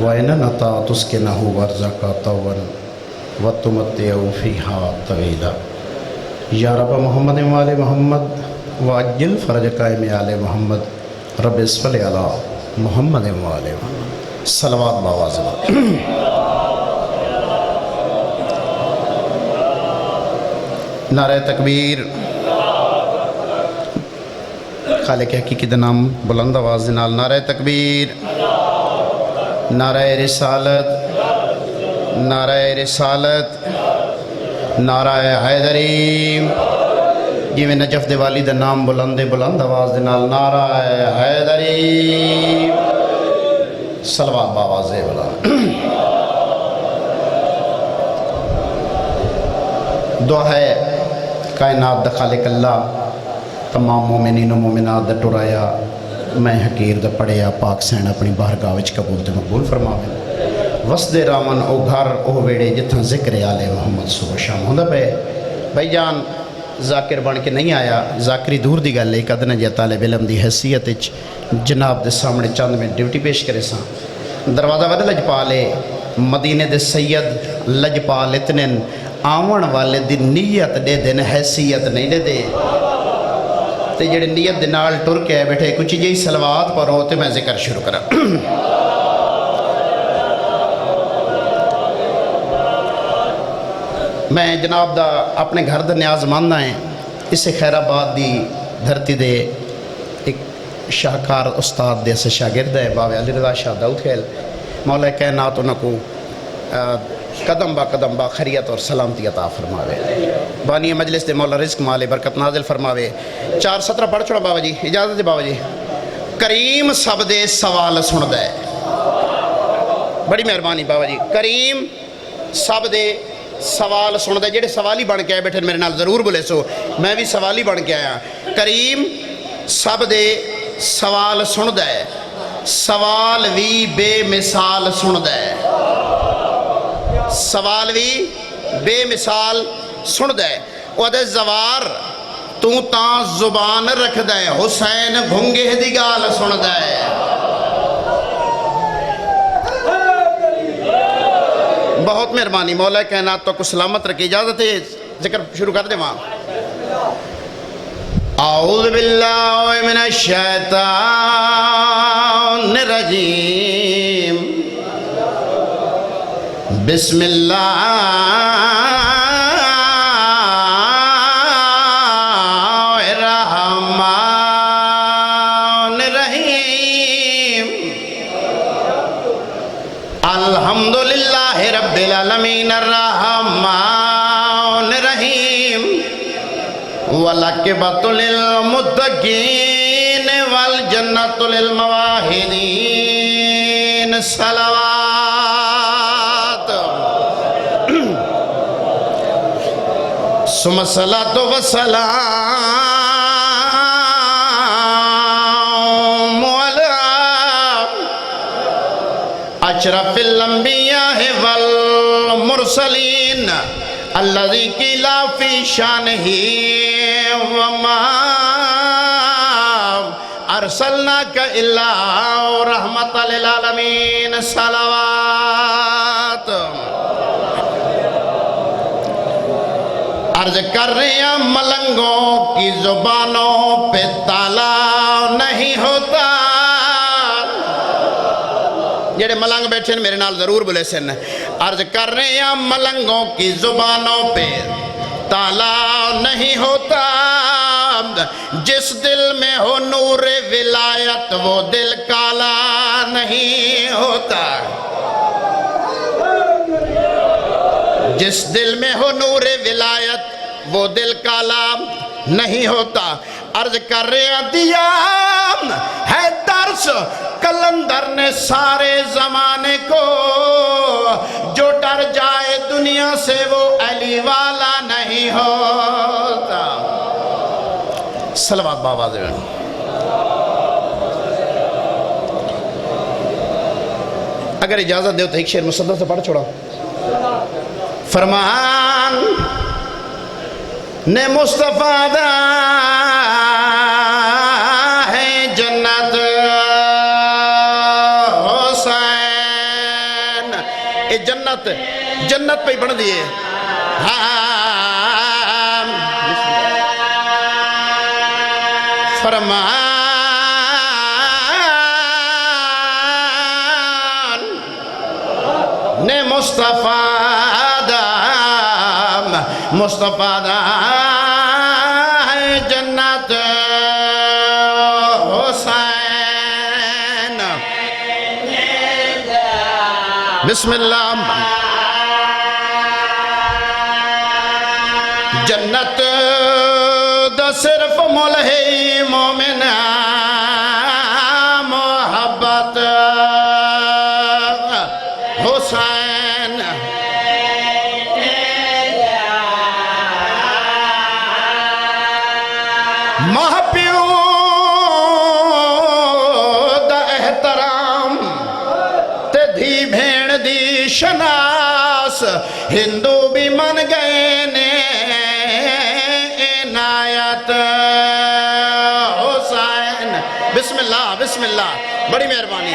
وَإِنَّ تُسْكِنَهُ وَارْزَقَ طَوًّا وَتُمَتِّعُ فِيهَا طَوِيلًا یا رب محمد وآل محمد وعجل فرج قائم آل محمد رب صلی علی محمد وآل محمد صلوات باوازن نعرہ تکبیر خالق حقیقی دا نام بلند آواز نال نعرہ تکبیر نعرہ رسالت نعرہ رسالت نعرہ حیدری جی میں نجف دے والی دا نام بلند آواز نال نعرہ حیدری صلوات باواز بلند دعا ہے کائنات دا خالق اللہ تمام مومنین و مومنات دا ٹرایا میں حقیر دا پڑھیا پاک سین اپنی بارگاہ وچ قبول تے مقبول فرماوے وسد رامن او گھر او ویڑے جتھاں ذکر آل محمد صبح شام ہوندا پے بھائی جان ذاکر بن کے نہیں آیا ذاکری دور دی گل ایک ادنا جی طالب علم دی حیثیت جناب دے سامنے چند میں ڈیوٹی پیش کرے ساں دروازہ ود لجپالے مدینے دے سید لجپال اتنین آون والے دی نیت دے دن حیثیت نہیں دے دے تے جڑے نیت دے نال ٹر کے بیٹھے کچھ جی صلوات پر ہوتے میں ذکر شروع کرا میں جناب دا اپنے گھر دا نیاز ماننا ہے اسے خیر آباد دی دھرتی دے ایک شاہکار استاد دے سے شاگرد ہے بابا علی رضا شاہ داؤد خیل مولا کائنات انہوں کو قدم با خیریت اور سلامتی عطا فرماوے بانی مجلس دے مولا رزق مالے برکت نازل فرماوے 4:17 پڑھ چھوڑا بابا جی اجازت دے بابا جی کریم سب دے سوال سن دے بڑی مہربانی بابا جی کریم سب دے سوال سن دے جڑے سوالی بن کے آئے بیٹھے میرے نال ضرور بولے سو میں بھی سوالی بن کے آیا کریم سب دے سوال سن دے سوال بھی بے مثال سن دے سوال بھی بے مثال سن دے وہدے زوار تو تاں زبان رکھ دے حسین گھنگے دی گال سن دے بہت مہربانی مولا کائنات تو کو سلامت رکھی اجازت ہے ذکر شروع کر دے وہاں اعوذ باللہ من الشیطان الرجیم بسم اللہ الرحمن الرحیم الحمدللہ رب العالمین الرحمن الرحیم والعاقبۃ للمتقین والجنۃ للموحدین صلوات ثم الصلاۃ والسلام علی اشرف الانبیاء والمرسلین الذی قیل فی شانہ وما ارسلناک الا رحمۃ للعالمین صلوات عرض کر رہے ہیں ملنگوں کی زبانوں پہ تالا نہیں ہوتا جڑے ملنگ بیٹھے میرے نال ضرور بولے سن عرض کر رہے ہیں ملنگوں کی زبانوں پہ تالا نہیں ہوتا جس دل میں ہو نور ولایت وہ دل کالا نہیں ہوتا جس دل میں ہو نور ولایت وہ دل کالا نہیں ہوتا عرض کر رہے دیا ہے درس کلندر نے سارے زمانے کو جو ڈر جائے دنیا سے وہ علی والا نہیں ہوتا صلوات باواز اگر اجازت دے تو ایک شعر مصدر سے پڑھ چھوڑا فرمان نے مصطفیٰ دا ہے جنت حسین یہ جنت پہ بن دیئے فرمان نے مصطفیٰ دا جنت حسین بسم اللہ جنت دا صرف مول ہے مومن محبت حسین ماں پیو دا احترام تے دھی بھیڑ دی شناس ہندو بھی من گئے نے عنایت حسین بسم اللہ بسم اللہ بڑی مہربانی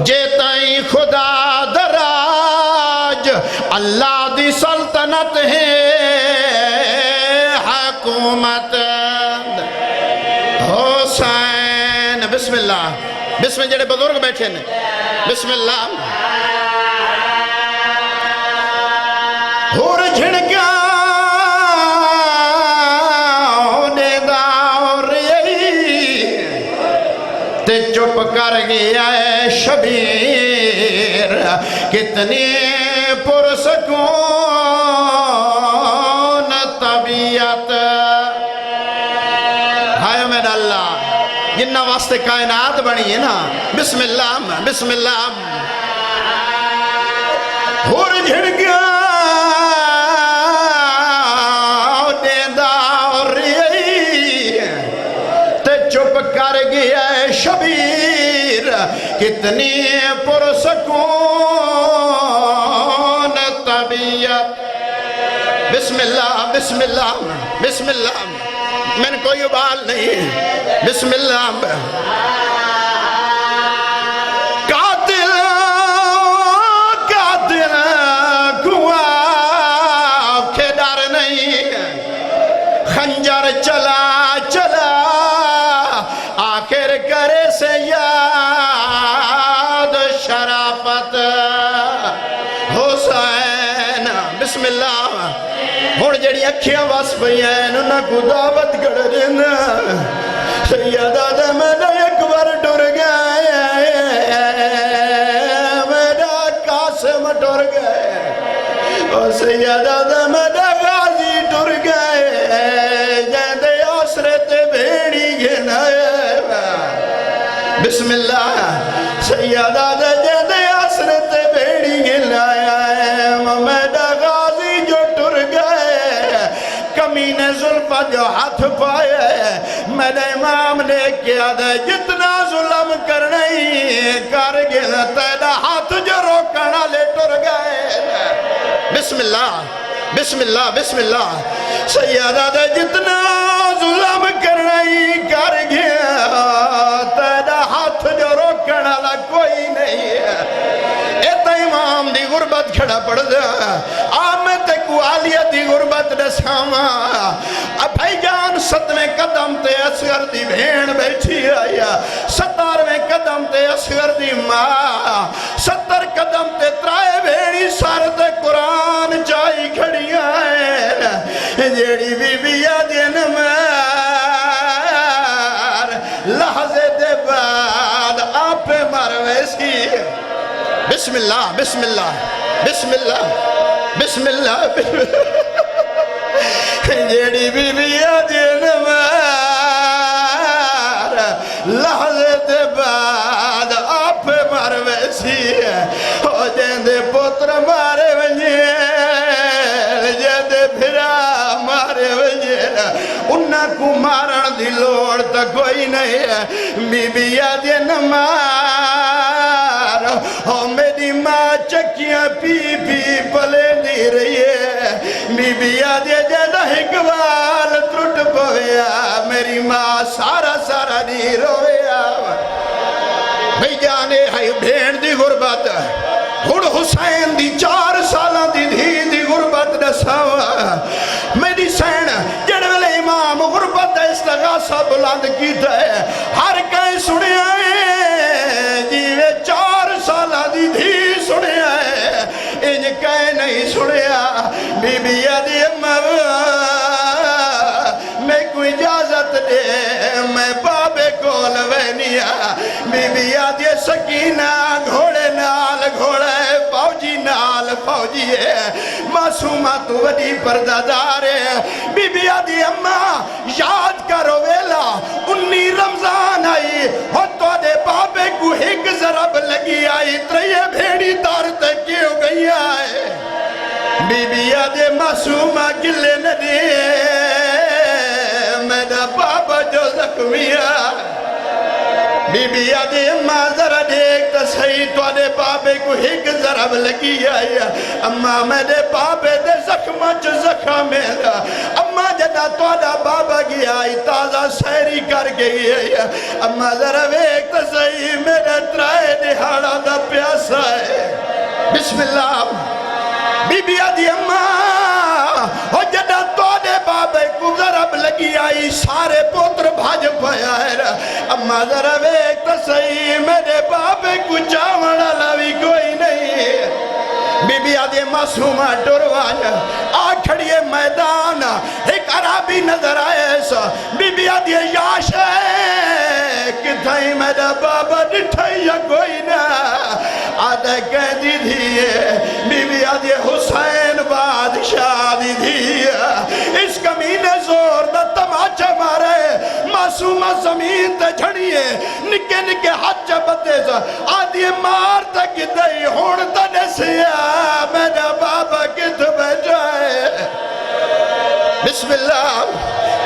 جیتائی خدا دراج اللہ دی سلطنت ہے حکومت حسین بسم اللہ بسم جڑے بزرگ بیٹھے نے بسم اللہ ہور جھڑکا چپ کر گیا ہے شبیر کتنی پرسکون طبیعت ہائے میرا اللہ جنہ واسطے کائنات بنی ہے نا بسم اللہ بسم اللہ ہور جھڑ گیا چپ کر گیا شبیر کتنی پرسکون طبیعت بسم اللہ بسم اللہ بسم اللہ میں نے کوئی ابال نہیں بسم اللہ قاتل گواہ کے ڈر نہیں خنجر چلا آخر کرے سے یاد شرافت حسین بسم اللہ ہون جڑی اکھیاں واس پہین انہاں کو دعوت کر دینا سیدہ دے میرا اکبر ٹر گئے میرا قاسم ٹر گئے اور سیدہ دے میرا غازی ٹر گئے جیندے آسرت بھیڑی گھنائے بسم اللہ سیدہ جد عصرت بیڑی گلایا ہے میرا غازی جو ٹر گئے کمینے زلفہ جو ہاتھ پائے میرے امام نے کیا دے جتنا ظلم کرنی کر گیا تیرا ہاتھ جو روکنا لے ٹر گئے بسم اللہ بسم اللہ بسم اللہ سیدہ دے جتنا ظلم کرنی کر گیا تیرا ہاتھ جو روکنا لا کوئی نہیں ہے ایتا امام دی غربت کھڑا پڑ دیا آمد کو آلیہ دی غربت نساما اب بھائی جان 7ویں قدم تے اصغر دی بھین بیٹھی آیا 17ویں قدم تے اصغر دی ماں 70 قدم تے ترائے بھینی سارت قرآن چاہی کھڑی آئے جیڑی بی بی آدین میں لحظے دے بعد آپ مرویسی بسم اللہ بسم اللہ بسم اللہ بسم اللہ جیڑی بی بی آدین مار لحظے دے بعد آپ مرویسی ہو جیندے پتر مارے ونجیل جیندے بھرا مارے ونجیل انہاں کو مارن دی لوڑ تا کوئی نہیں ہے بی بی آدین مار ہو میری ماں چکیاں پی پی پلے نہیں رہی ہے بی بی آدھے جیدہ اقبال ترٹ پویا میری ماں سارا سارا نہیں رویا بھئی جانے ہے بھین دی غربت ہڑ حسین دی 4 سالہ دی دھی دی غربت دساوا میری سین جڑ ویلے امام غربت استغاثہ بلند کیتا ہے ہر کہیں سنے آئے جیوے 4 سالہ دی دھی سنے آئے انج کہیں نہیں سنے آ بی بی آدھی میں کوئی اجازت دے میں بابے کو لوینیا بی بی آدھی سکینہ گھوڑے نال گھوڑے فوجی نال فوجی ہے معصومہ تو وڈی پردادار ہے بی بی آدھی اماں یاد کرو ویلا 19 رمضان آئی ہو تو دے بابے کو ایک ضرب لگی آئی تریے بھیڑی دار تک کیوں گئی آئے بی بی آدھی معصومہ گلے ندی میرا بابا جو زخمیا بی بی آدھی اماں ذرا دیکھ تا صحیح تو آدھے بابے کو ایک ضرب لگی آئی اماں میرے بابے دے زخمہ چو زخم میرا اماں جدا تو آدھا بابا گیا آئی تازہ سیری کر گئی آئی اماں ذرا دیکھ تا صحیح میرے ترائے دہاڑا دا پیاسا ہے بسم اللہ بی بی آدھی اماں ہو جدا تو آدھے بابے کو ضرب لگی آئی سارے پوتر بھاج پایا ہے اماں ذرا ویک تو صحیح میرے بابے کو چاوڑا لاوی کوئی نہیں بی بی آدھے معصومہ ڈروایا آ کھڑیے میدان ایک عرابی نظر آئے ایسا بی بی آدھے یاش ہے کتھائی میرا بابا ڈٹھائی یا کوئی نہ آدھے کہہ دی دھیے بی بی آدھے حسین بادشاہ دی دھیے اس کمینے زور دا تماچہ مارے معصومہ زمین تے جھڑیے نکے نکے ہاتھ چبتے سا آدھے مار تک دئی ہون تا نسیا میرا بابا کت بجائے بسم اللہ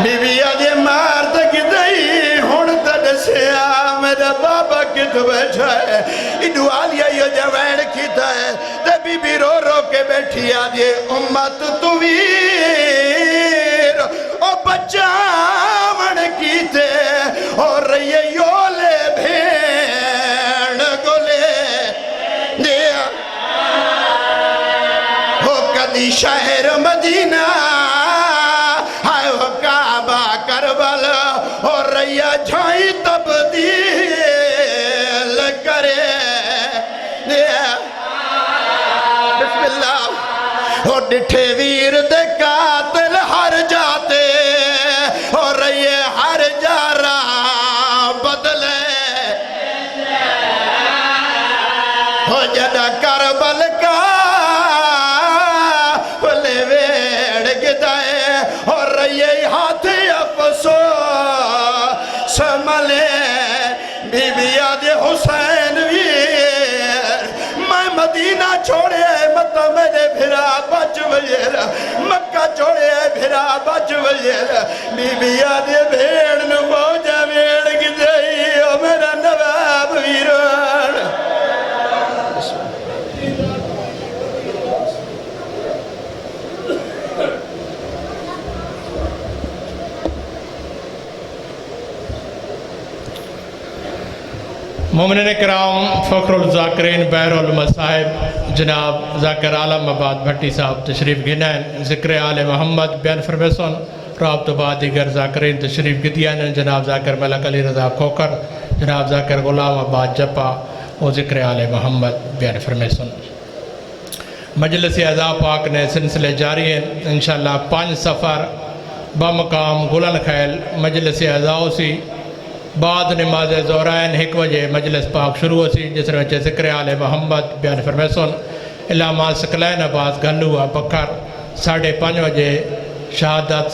بی بی آدھے مار تک دئی ہون تا نسیا میرا بابا کت بجائے انہو آلیا یہ جوین کیتا ہے تے بی بی رو رو کے بیٹھی آدھے امت تویر او بچاون کیتے اور رہیے یولے بھین گولے دیا ہو کدی شہر مدینہ ہائے ہو کعبہ کربل اور رہیے جھائی تبدیل کرے دیا بسم اللہ ہو ڈٹھے ویر دے قاتل ہر جاتے اور یہ ہر جارہ بدلے ہو جدہ کربل کا بلے ویڑ گدائے اور یہ ہاتھ افسو سملے بی بی آدھے حسین ویر میں مدینہ چھوڑے مطا میرے بھرا بچ ویر مکہ چھوڑے بھرا بچ ویر بی بی آدھے بھیڑ نو موجہ بھیڑ گدائی او میرا نواب ویران مومنین کرام فخر الذاکرین بحر المصاحب جناب ذاکر عالم آباد بھٹی صاحب تشریف گنین ذکر آل محمد بیان فرمیسون رابط بعد دیگر ذاکرین تشریف گدیان جناب ذاکر ملک علی رضا کھوکر جناب ذاکر غلام آباد جپا و ذکر آل محمد بیان فرمیسون مجلس اعضاء پاک نے سلسلے جاری ہیں انشاءاللہ 5 سفر بمقام گلن خیل مجلس اعضاء سی بعد نماز زہرین 1 بجے مجلس پاک شروع ہوسی جس نے وجہ ذکر آل محمد بیان فرمیسون علامہ سکلین عباس گھلوا بکر 5:30 بجے شہادت